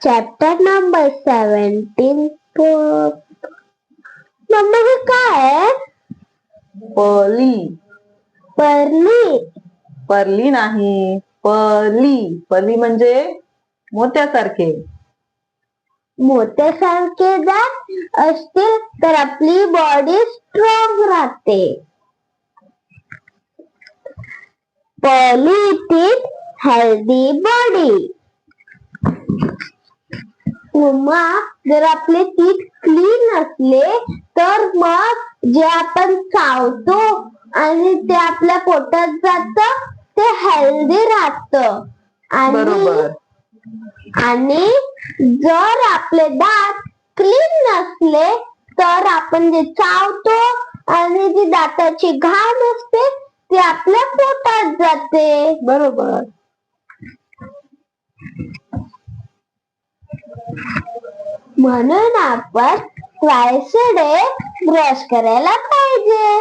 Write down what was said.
Chapter number 17. Mamma हे काय आहे? पली. परली. परली नाही, पली. पली म्हणजे मोत्यासारखे. मोत्यासारखे दात असतील तर आपली बॉडी स्ट्रॉंग राहते. पली टीथ, हेल्दी बॉडी. मम्मा जर आपले टीथ क्लीन असले तर मग जे आपण चावतो आणि ते आपल्या पोटात जात ते हेल्दी राहत. आणि जर आपले दात क्लीन नसले तर आपण जे चावतो आणि जी दाताची घाण असते ती आपल्या पोटात जाते. बरोबर. म्हणून आपण ट्वाइस अ डे ब्रश करायला पाहिजे.